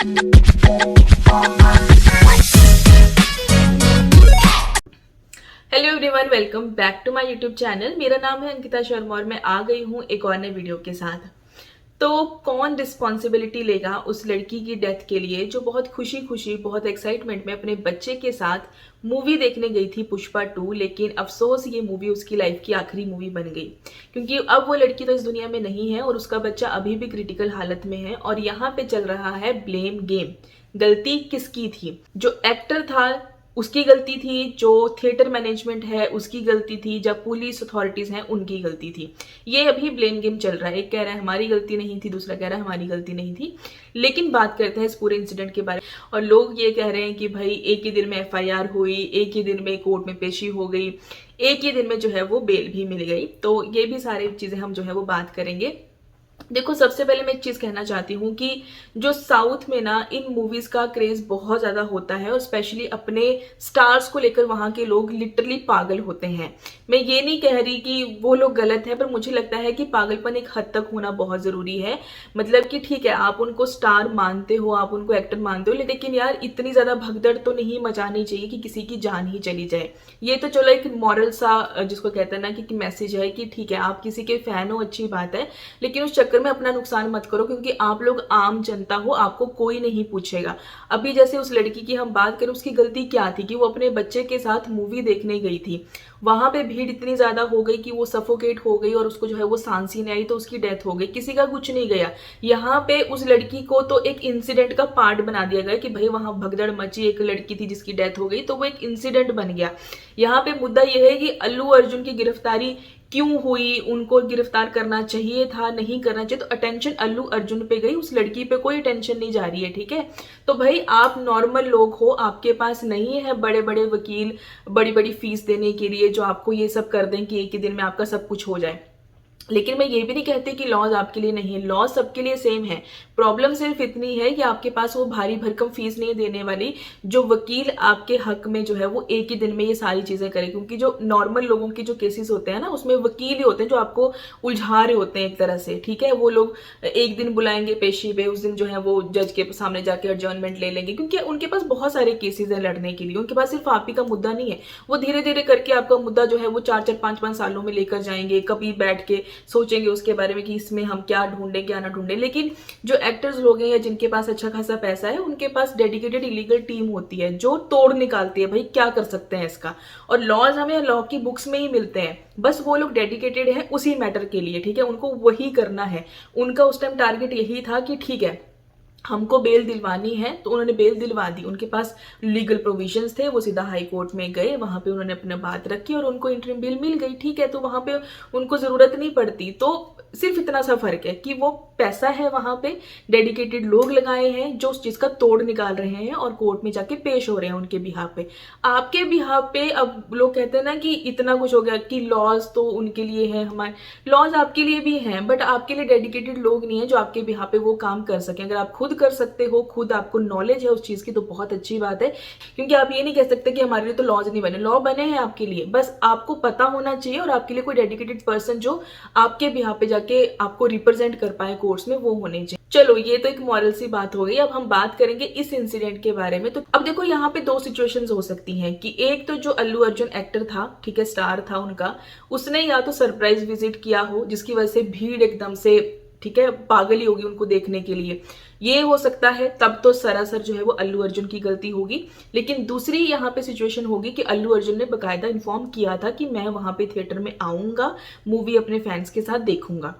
Hello everyone, welcome back to my YouTube channel. मेरा नाम है अंकिता शर्मा और मैं आ गई हूँ एक और नए वीडियो के साथ। तो कौन रिस्पॉन्सिबिलिटी लेगा उस लड़की की डेथ के लिए जो बहुत खुशी खुशी, बहुत एक्साइटमेंट में अपने बच्चे के साथ मूवी देखने गई थी पुष्पा 2, लेकिन अफसोस ये मूवी उसकी लाइफ की आखिरी मूवी बन गई क्योंकि अब वो लड़की तो इस दुनिया में नहीं है और उसका बच्चा अभी भी क्रिटिकल हालत में है। और यहाँ पे चल रहा है ब्लेम गेम। गलती किसकी थी? जो एक्टर था उसकी गलती थी, जो थिएटर मैनेजमेंट है उसकी गलती थी, जब पुलिस अथॉरिटीज हैं उनकी गलती थी। ये अभी ब्लेम गेम चल रहा है। एक कह रहा है हमारी गलती नहीं थी, दूसरा कह रहा है हमारी गलती नहीं थी। लेकिन बात करते हैं इस पूरे इंसिडेंट के बारे में। और लोग ये कह रहे हैं कि भाई एक ही दिन में एफआईआर हुई, एक ही दिन में कोर्ट में पेशी हो गई, एक ही दिन में जो है वो बेल भी मिल गई। तो ये भी सारी चीजें हम जो है वो बात करेंगे। देखो, सबसे पहले मैं एक चीज कहना चाहती हूँ कि जो साउथ में ना इन मूवीज का क्रेज बहुत ज्यादा होता है और स्पेशली अपने स्टार्स को लेकर वहां के लोग लिटरली पागल होते हैं। मैं ये नहीं कह रही कि वो लोग गलत है, पर मुझे लगता है कि पागलपन एक हद तक होना बहुत जरूरी है। मतलब कि ठीक है, आप उनको स्टार मानते हो, आप उनको एक्टर मानते हो, लेकिन यार इतनी ज्यादा भगदड़ तो नहीं मचानी चाहिए कि किसी की जान ही चली जाए। ये तो चलो एक मॉरल सा जिसको कहते हैं ना कि मैसेज है कि ठीक है आप किसी के फैन हो, अच्छी बात है, लेकिन उस चक्कर में अपना नुकसान मत करो क्योंकि आप लोग आम जनता हो, आपको कोई नहीं पूछेगा। अभी जैसे उस लड़की की हम बात करें, उसकी गलती क्या थी कि वो अपने बच्चे के साथ मूवी देखने गई थी। वहां पे भीड़ इतनी ज्यादा हो गई कि वो सफोकेट हो गई और उसको जो है वो सांस ही नहीं आई, तो उसकी डेथ हो गई। किसी का कुछ नहीं गया। यहाँ पे उस लड़की को तो एक इंसिडेंट का पार्ट बना दिया गया कि भाई वहां भगदड़ मची, एक लड़की थी जिसकी डेथ हो गई, तो वो एक इंसिडेंट बन गया। यहाँ पे मुद्दा यह है कि अल्लू अर्जुन की गिरफ्तारी क्यों हुई, उनको गिरफ्तार करना चाहिए था, नहीं करना चाहिए। तो अटेंशन अल्लू अर्जुन पे गई, उस लड़की पे कोई अटेंशन नहीं जा रही है। ठीक है, तो भाई आप नॉर्मल लोग हो, आपके पास नहीं है बड़े बड़े वकील, बड़ी बड़ी फीस देने के लिए जो आपको ये सब कर दें कि एक ही दिन में आपका सब कुछ हो जाए। लेकिन मैं ये भी नहीं कहती कि लॉज आपके लिए नहीं है, लॉज सबके लिए सेम है। प्रॉब्लम सिर्फ इतनी है कि आपके पास वो भारी भरकम फीस नहीं देने वाली जो वकील आपके हक में जो है वो एक ही दिन में ये सारी चीजें करे। क्योंकि जो नॉर्मल लोगों के जो केसेस होते हैं ना, उसमें वकील ही होते हैं जो आपको उलझा रहे होते हैं एक तरह से। ठीक है, वो लोग एक दिन बुलाएंगे पेशी पे, उस दिन जो है वो जज के सामने जाके एडजर्नमेंट ले लेंगे क्योंकि उनके पास बहुत सारे केसेस है लड़ने के लिए। उनके पास सिर्फ आप ही का मुद्दा नहीं है, वो धीरे धीरे करके आपका मुद्दा जो है वो 4-4, 5-5 सालों में लेकर जाएंगे। कभी बैठ के सोचेंगे उसके बारे में कि इसमें हम क्या ढूंढें क्या ना ढूंढें। लेकिन जो एक्टर्स लोग हैं या जिनके पास अच्छा खासा पैसा है, उनके पास डेडिकेटेड इलीगल टीम होती है जो तोड़ निकालती है। भाई क्या कर सकते हैं इसका, और लॉज हमें लॉ की बुक्स में ही मिलते हैं। बस वो लोग डेडिकेटेड हैं उसी मैटर के लिए। ठीक है, उनको वही करना है। उनका उस टाइम टारगेट यही था कि ठीक है हमको बेल दिलवानी है, तो उन्होंने बेल दिलवा दी। उनके पास लीगल प्रोविजंस थे, वो सीधा हाई कोर्ट में गए, वहां पे उन्होंने अपनी बात रखी और उनको इंटरिम बेल मिल गई। ठीक है, तो वहां पे उनको जरूरत नहीं पड़ती। तो सिर्फ इतना सा फर्क है कि वो पैसा है वहां पे, डेडिकेटेड लोग लगाए हैं जो उस चीज का तोड़ निकाल रहे हैं और कोर्ट में जाके पेश हो रहे हैं उनके बिहाफ पे। आपके बिहाफ पे अब लोग कहते हैं ना कि इतना कुछ हो गया कि लॉज तो उनके लिए है, हमारे लॉज आपके लिए भी हैं, बट आपके लिए डेडिकेटेड लोग नहीं है जो आपके बिहाफ पे वो काम कर सकें। अगर आप खुद कर सकते हो, खुद आपको नॉलेज है उस चीज की, तो बहुत अच्छी बात है। क्योंकि आप ये नहीं कह सकते कि हमारे लिए तो लॉज नहीं बने, लॉ बने हैं आपके लिए, बस आपको पता होना चाहिए और आपके लिए कोई डेडिकेटेड पर्सन जो आपके बिहाफ पे जाके आपको रिप्रेजेंट कर पाए कोर्ट्स में, वो होने चाहिए। चलो, ये तो एक मॉरल सी बात हो गई। अब हम बात करेंगे इस इंसिडेंट के बारे में। तो अब देखो, यहाँ पे दो सिचुएशंस हो सकती हैं कि एक तो जो अल्लू अर्जुन एक्टर था, ठीक है, स्टार था उनका, उसने या तो सरप्राइज विजिट किया हो जिसकी वजह से भीड़ एकदम से, ठीक है, पागल ही होगी उनको देखने के लिए, ये हो सकता है। तब तो सरासर जो है वो अल्लू अर्जुन की गलती होगी। लेकिन दूसरी यहाँ पे सिचुएशन होगी कि अल्लू अर्जुन ने बकायदा इन्फॉर्म किया था कि मैं वहां पे थिएटर में आऊंगा, मूवी अपने फैंस के साथ देखूंगा।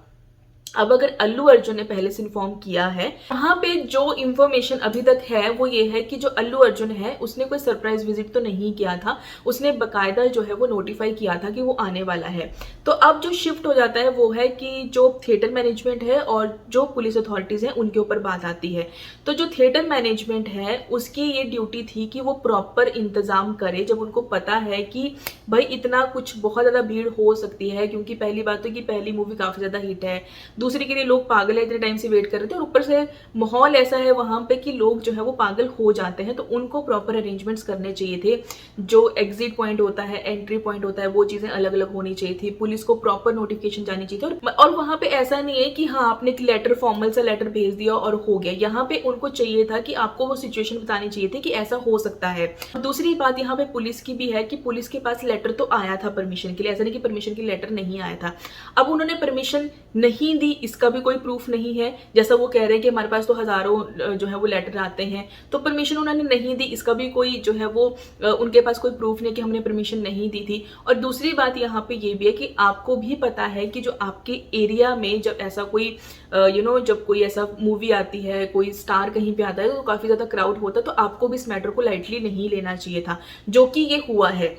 अब अगर अल्लू अर्जुन ने पहले से इन्फॉर्म किया है, वहां पे जो इन्फॉर्मेशन अभी तक है वो ये है कि जो अल्लू अर्जुन है उसने कोई सरप्राइज विजिट तो नहीं किया था, उसने बकायदा जो है वो नोटिफाई किया था कि वो आने वाला है। तो अब जो शिफ्ट हो जाता है वो है कि जो थिएटर मैनेजमेंट है और जो पुलिस अथॉरिटीज है उनके ऊपर बात आती है। तो जो थिएटर मैनेजमेंट है उसकी ये ड्यूटी थी कि वो प्रॉपर इंतजाम करे, जब उनको पता है कि भाई इतना कुछ बहुत ज्यादा भीड़ हो सकती है। क्योंकि पहली बात तो कि पहली मूवी काफी ज्यादा हिट है, दूसरे के लिए लोग पागल है, इतने टाइम से वेट कर रहे थे और ऊपर से माहौल ऐसा है वहां पे कि लोग जो है वो पागल हो जाते हैं। तो उनको प्रॉपर अरेंजमेंट्स करने चाहिए थे। जो एग्जिट पॉइंट होता है, एंट्री पॉइंट होता है, वो चीजें अलग अलग होनी चाहिए थी। पुलिस को प्रॉपर नोटिफिकेशन जानी चाहिए थी। और वहां पे ऐसा नहीं है कि हाँ आपने एक लेटर, फॉर्मल सा लेटर भेज दिया और हो गया। यहाँ पे उनको चाहिए था कि आपको वो सिचुएशन बतानी चाहिए थी कि ऐसा हो सकता है। दूसरी बात यहाँ पे पुलिस की भी है कि पुलिस के पास लेटर तो आया था परमिशन के लिए, ऐसा नहीं कि परमिशन की लेटर नहीं आया था। अब उन्होंने परमिशन नहीं दी, इसका भी कोई प्रूफ नहीं है। जैसा वो कह रहे हैं कि हमारे पास तो हजारों जो है वो लेटर आते हैं, तो परमिशन उन्होंने नहीं दी, इसका भी कोई जो है वो उनके पास कोई प्रूफ नहीं कि हमने परमिशन नहीं दी थी। और दूसरी बात यहाँ पे ये भी है कि आपको भी पता है कि जो आपके एरिया में जब ऐसा कोई जब कोई ऐसा मूवी आती है, कोई स्टार कहीं पे आता है तो काफी ज्यादा क्राउड होता है, तो आपको भी इस मैटर को लाइटली नहीं लेना चाहिए था, जो कि ये हुआ है।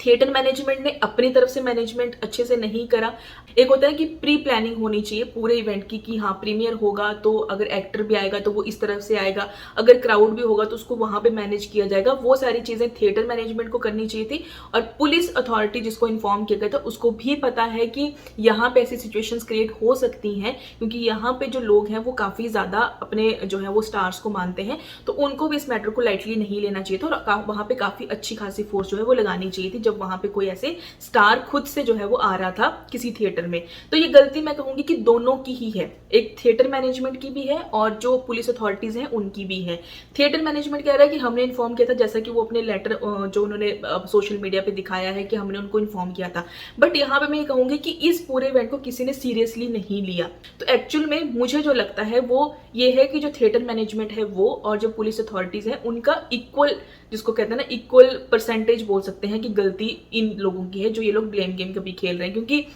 थिएटर मैनेजमेंट ने अपनी तरफ से मैनेजमेंट अच्छे से नहीं करा। एक होता है कि प्री प्लानिंग होनी चाहिए पूरे इवेंट की कि हाँ प्रीमियर होगा तो अगर एक्टर भी आएगा तो वो इस तरफ से आएगा, अगर क्राउड भी होगा तो उसको वहां पे मैनेज किया जाएगा। वो सारी चीजें थिएटर मैनेजमेंट को करनी चाहिए थी। और पुलिस अथॉरिटी जिसको इन्फॉर्म किया गया था उसको भी पता है कि यहाँ पे ऐसी सिचुएशंस क्रिएट हो सकती हैं, क्योंकि यहाँ पे जो लोग हैं वो काफी ज्यादा अपने जो है वो स्टार्स को मानते हैं, तो उनको भी इस मैटर को लाइटली नहीं लेना चाहिए था। और वहां पे काफी अच्छी खासी फोर्स जो है वो लगानी चाहिए थी जब वहां पे कोई ऐसे स्टार खुद से जो है वो आ रहा था किसी थिएटर में। तो ये गलती मैं कहूंगी कि दोनों की ही है, एक थिएटर मैनेजमेंट की भी है और जो पुलिस अथॉरिटीज हैं उनकी भी है। थिएटर मैनेजमेंट कह रहा है कि हमने इन्फॉर्म किया था, जैसा कि वो अपने लेटर जो उन्होंने सोशल मीडिया पे दिखाया है कि हमने उनको इन्फॉर्म किया था, बट यहाँ पे मैं ये कहूंगी कि इस पूरे इवेंट को किसी ने सीरियसली नहीं लिया। तो एक्चुअल में मुझे जो लगता है वो ये है कि जो थिएटर मैनेजमेंट है वो और जो पुलिस अथॉरिटीज है उनका इक्वल, जिसको कहते हैं ना इक्वल परसेंटेज बोल सकते हैं कि गलती इन लोगों की है जो ये लोग ब्लेम गेम कभी खेल रहे हैं। क्योंकि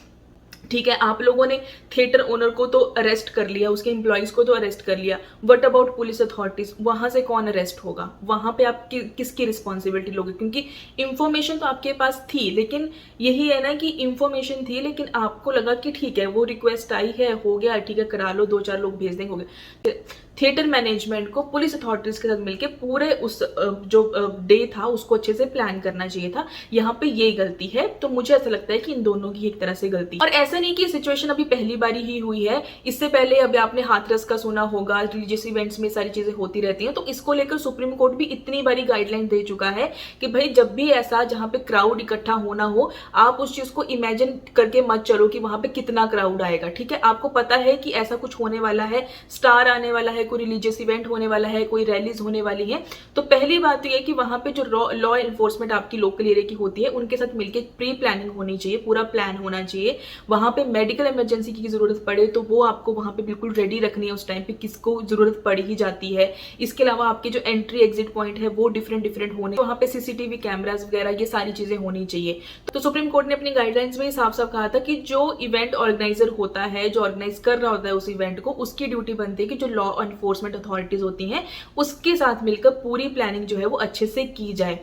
ठीक है, आप लोगों ने थिएटर ओनर को तो अरेस्ट कर लिया, उसके एम्प्लॉइज को तो अरेस्ट कर लिया, बट अबाउट पुलिस अथॉरिटीज, वहां से कौन अरेस्ट होगा? वहां पे आप किसकी रिस्पॉन्सिबिलिटी लोगे? क्योंकि इंफॉर्मेशन तो आपके पास थी, लेकिन यही है ना कि इंफॉर्मेशन थी लेकिन आपको लगा कि ठीक है वो रिक्वेस्ट आई है, हो गया, ठीक है करा लो, 2-4 लोग भेज देंगे, हो गया। थिएटर मैनेजमेंट को पुलिस अथॉरिटीज के साथ मिलकर पूरे उस जो डे था उसको अच्छे से प्लान करना चाहिए था। यहाँ पे ये गलती है। तो मुझे ऐसा लगता है कि इन दोनों की एक तरह से गलती। और ऐसा नहीं कि सिचुएशन अभी पहली बारी ही हुई है, इससे पहले अभी आपने हाथरस का सुना होगा, रिलीजियस इवेंट्स में सारी चीजें होती रहती हैं। तो इसको लेकर सुप्रीम कोर्ट भी इतनी बारी गाइडलाइन दे चुका है कि भाई जब भी ऐसा जहां पे क्राउड इकट्ठा होना हो, आप उस चीज को इमेजिन करके मत चलो कि वहां पे कितना क्राउड आएगा। ठीक है, आपको पता है कि ऐसा कुछ होने वाला है, स्टार आने वाला है, कोई रिलीजियस इवेंट होने वाला है, कोई रैलीज होने वाली है, तो पहली बात तो यह कि वहां पे जो लॉ एनफोर्समेंट आपकी लोकल एरिया की होती है उनके साथ मिलकर प्री प्लानिंग होनी चाहिए, पूरा प्लान होना चाहिए। वहां पे मेडिकल इमरजेंसी की जरूरत पड़े तो वो आपको वहां पे बिल्कुल रेडी रखनी है, उस टाइम पे किसको जरूरत पड़ ही जाती है। इसके अलावा आपके जो एंट्री एग्जिट पॉइंट है वो डिफरेंट होने, वहां पे सीसीटीवी कैमरास वगैरह ये सारी चीजें होनी चाहिए। तो सुप्रीम कोर्ट ने अपनी गाइडलाइंस में साफ साफ कहा था कि जो इवेंट ऑर्गेनाइजर होता है, जो ऑर्गेनाइज कर रहा होता है उस इवेंट को, उसकी ड्यूटी बनती है कि जो लॉ एनफोर्समेंट अथॉरिटीज होती हैं उसके साथ मिलकर पूरी प्लानिंग जो है वो अच्छे से की जाए।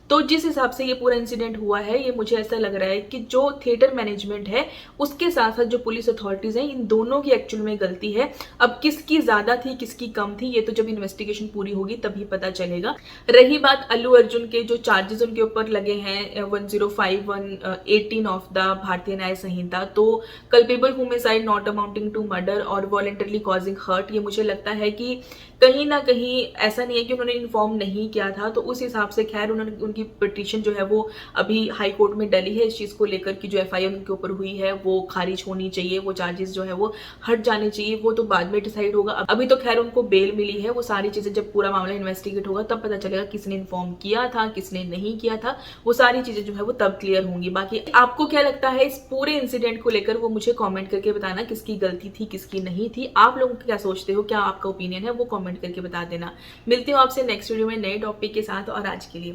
तो जिस हिसाब से ये पूरा इंसिडेंट हुआ है, ये मुझे ऐसा लग रहा है कि जो थिएटर मैनेजमेंट है उसके साथ साथ जो पुलिस अथॉरिटीज हैं, इन दोनों की एक्चुअल में गलती है। अब किसकी ज्यादा थी किसकी कम थी ये तो जब इन्वेस्टिगेशन पूरी होगी तभी पता चलेगा। रही बात अल्लू अर्जुन के जो चार्जेस उनके ऊपर लगे हैं 105(1)(18) ऑफ द भारतीय न्याय संहिता, तो culpable homicide not amounting to murder और वॉलेंटरली कॉजिंग हर्ट, ये मुझे लगता है कि कहीं ना कहीं ऐसा नहीं है कि उन्होंने इन्फॉर्म नहीं किया था। तो उस हिसाब से खैर उन्होंने उनकी पिटीशन जो है वो अभी हाई कोर्ट में डली है इस चीज को लेकर कि जो एफआईआर उनके ऊपर हुई है वो खारिज होनी चाहिए, वो चार्जेस जो है वो हट जाने चाहिए। वो तो बाद में डिसाइड होगा। अभी तो खैर उनको बेल मिली है, वो सारी चीजें जब पूरा मामला इन्वेस्टिगेट होगा तब पता चलेगा किसने इन्फॉर्म किया था किसने नहीं किया था, वो सारी चीजें जो है वो तब क्लियर होंगी। बाकी आपको क्या लगता है इस पूरे इंसिडेंट को लेकर, वो मुझे कॉमेंट करके बताना किसकी गलती थी किसकी नहीं थी। आप लोग क्या सोचते हो, क्या आपका ओपिनियन है, वो कॉमेंट करके बता देना। मिलती हूँ आपसे नेक्स्ट वीडियो में नए टॉपिक के साथ, और आज के लिए